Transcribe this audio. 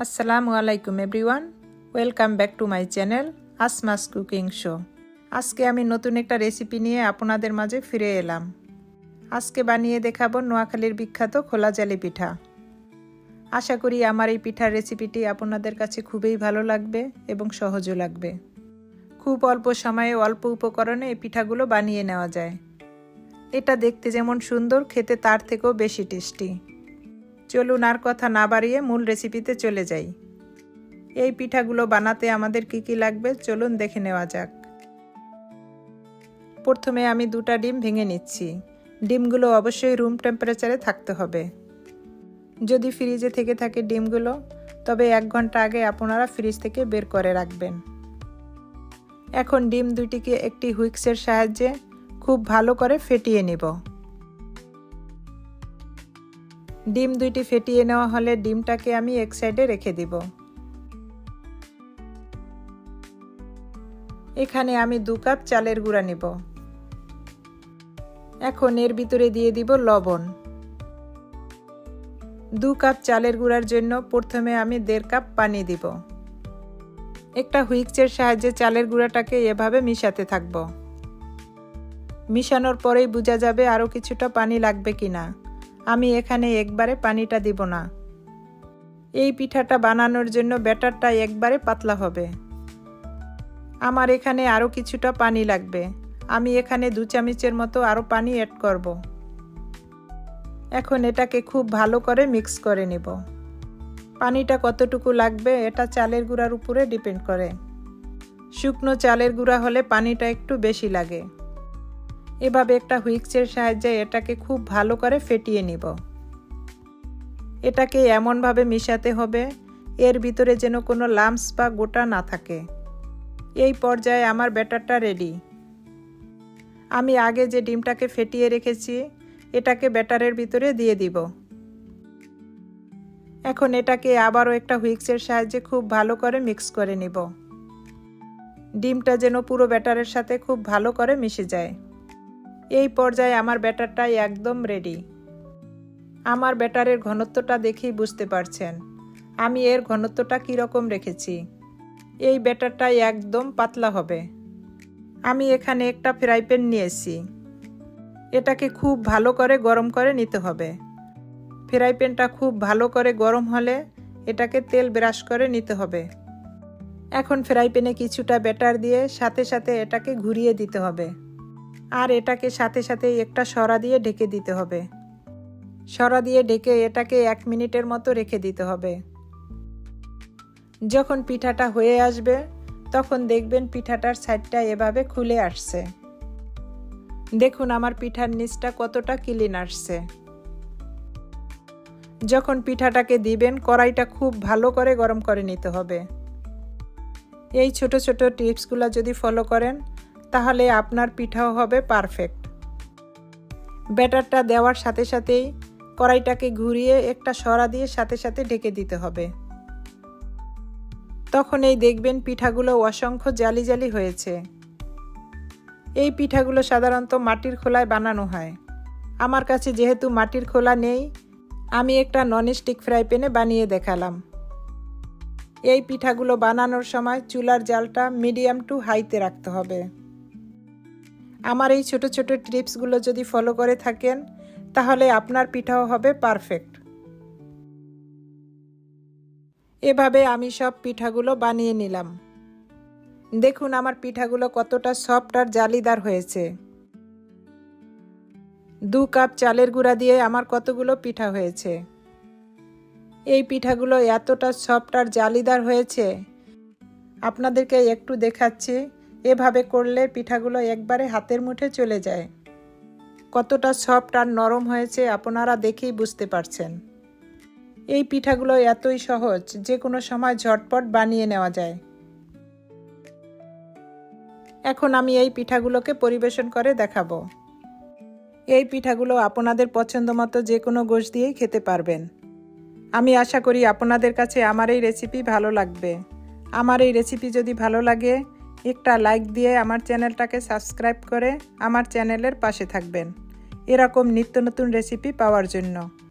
আসসালামু আলাইকুম everyone, welcome back to my channel আসমাস cooking show. আজকে আমি নতুন একটা রেসিপি নিয়ে আপনাদের মাঝে ফিরে এলাম। আজকে বানিয়ে দেখাবো নোয়াখালীর বিখ্যাত খোলা জালি পিঠা। আশা করি আমার এই পিঠার রেসিপিটি আপনাদের কাছে খুবই ভালো লাগবে এবং সহজও লাগবে। খুব অল্প সময়ে অল্প উপকরণে এই পিঠাগুলো বানিয়ে নেওয়া যায়। এটা দেখতে যেমন সুন্দর, খেতে তার থেকেও বেশি টেস্টি। চলুন আর কথা না বাড়িয়ে মূল রেসিপিতে চলে যাই। এই পিঠাগুলো বানাতে আমাদের কি কি লাগবে চলুন দেখে নেওয়া যাক। প্রথমে আমি 2টা ডিম ভেঙে নিচ্ছি। ডিমগুলো অবশ্যই রুম টেম্পারেচারে থাকতে হবে। যদি ফ্রিজে থেকে থাকে ডিমগুলো, তবে 1 ঘন্টা আগে আপনারা ফ্রিজ থেকে বের করে রাখবেন। এখন ডিম দুটিকে একটি হুইক্সের সাহায্যে খুব ভালো করে ফেটিয়ে নিব। ডিম দুইটি ফেটিয়ে নেওয়া হলে ডিমটাকে আমি এক সাইডে রেখে দিব। এখানে আমি 2 কাপ চালের গুঁড়া নিব। এখন এর ভিতরে দিয়ে দিব লবণ। 2 কাপ চালের গুঁড়ার জন্য প্রথমে আমি 1.5 কাপ পানি দিব। একটা হুইক্সের সাহায্যে চালের গুঁড়াটাকে এভাবে মিশাতে থাকব। মিশানোর পরেই বোঝা যাবে আরও কিছুটা পানি লাগবে কিনা। আমি এখানে একবারে পানিটা দিব না। এই পিঠাটা বানানোর জন্য ব্যাটারটা একবারে পাতলা হবে। আমার এখানে আরও কিছুটা পানি লাগবে। আমি এখানে 2 চামচের মতো আরও পানি অ্যাড করব। এখন এটাকে খুব ভালো করে মিক্স করে নেব। পানিটা কতটুকু লাগবে এটা চালের গুঁড়ার উপরে ডিপেন্ড করে। শুকনো চালের গুঁড়া হলে পানিটা একটু বেশি লাগে। এভাবে একটা হুইক্সের সাহায্যে এটাকে খুব ভালো করে ফেটিয়ে নিব। এটাকে এমনভাবে মিশাতে হবে এর ভিতরে যেন কোনো লাম্পস বা গোটা না থাকে। এই পর্যায়ে আমার ব্যাটারটা রেডি। আমি আগে যে ডিমটাকে ফেটিয়ে রেখেছি এটাকে ব্যাটারের ভিতরে দিয়ে দিব। এখন এটাকে আবারও একটা হুইক্সের সাহায্যে খুব ভালো করে মিক্স করে নিব। ডিমটা যেন পুরো ব্যাটারের সাথে খুব ভালো করে মিশে যায়। এই পর্যায়ে আমার ব্যাটারটা একদম রেডি। আমার ব্যাটারের ঘনত্বটা দেখেই বুঝতে পারছেন আমি এর ঘনত্বটা কীরকম রেখেছি। এই ব্যাটারটা একদম পাতলা হবে। আমি এখানে একটা ফ্রাই প্যান নিয়েছি। এটাকে খুব ভালো করে গরম করে নিতে হবে। ফ্রাই প্যানটা খুব ভালো করে গরম হলে এটাকে তেল ব্রাশ করে নিতে হবে। এখন ফ্রাই প্যানে কিছুটা ব্যাটার দিয়ে সাথে সাথে এটাকে ঘুরিয়ে দিতে হবে। আর এটাকে সাথে সাথে একটা সরা দিয়ে ঢেকে দিতে হবে। সরা দিয়ে ঢেকে এটাকে 1 মিনিটের মতো রেখে দিতে হবে। যখন পিঠাটা হয়ে আসবে তখন দেখবেন পিঠাটার সাইডটা এভাবে খুলে আসছে। দেখুন আমার পিঠার নিচটা কতটা ক্লিন আসছে। যখন পিঠাটাকে দিবেন কড়াইটা খুব ভালো করে গরম করে নিতে হবে। এই ছোট ছোট টিপসগুলো যদি ফলো করেন তাহলে আপনার পিঠাও হবে পারফেক্ট। ব্যাটারটা দেওয়ার সাথে সাথেই কড়াইটাকে ঘুরিয়ে একটা সরা দিয়ে সাথে সাথে ঢেকে দিতে হবে। তখন এই দেখবেন পিঠাগুলো অসংখ্য জালি জালি হয়েছে। এই পিঠাগুলো সাধারণত মাটির খোলায় বানানো হয়। আমার কাছে যেহেতু মাটির খোলা নেই আমি একটা ননস্টিক ফ্রাই প্যানে বানিয়ে দেখালাম। এই পিঠাগুলো বানানোর সময় চুলার জালটা মিডিয়াম টু হাইতে রাখতে হবে। আমার এই ছোট ছোট টিপসগুলো যদি ফলো করে থাকেন তাহলে আপনার পিঠাও হবে পারফেক্ট। এভাবে আমি সব পিঠাগুলো বানিয়ে নিলাম। দেখুন আমার পিঠাগুলো কতটা সফট আর জালিদার হয়েছে। 2 কাপ চালের গুঁড়া দিয়ে আমার কতগুলো পিঠা হয়েছে। এই পিঠাগুলো এতটা সফট আর জালিদার হয়েছে আপনাদেরকে একটু দেখাচ্ছি। এভাবে করলে পিঠাগুলো একবারে হাতের মুঠে চলে যায়। কতটা সফট আর নরম হয়েছে আপনারা দেখেই বুঝতে পারছেন। এই পিঠাগুলো এতই সহজ যে কোনো সময় ঝটপট বানিয়ে নেওয়া যায়। এখন আমি এই পিঠাগুলোকে পরিবেশন করে দেখাবো। এই পিঠাগুলো আপনাদের পছন্দ মতো যে কোনো গোশ দিয়েই খেতে পারবেন। আমি আশা করি আপনাদের কাছে আমার এই রেসিপি ভালো লাগবে। আমার এই রেসিপি যদি ভালো লাগে একটা লাইক দিয়ে আমার চ্যানেলটাকে সাবস্ক্রাইব করে আমার চ্যানেলের পাশে থাকবেন এরকম নিত্য নতুন রেসিপি পাওয়ার জন্য।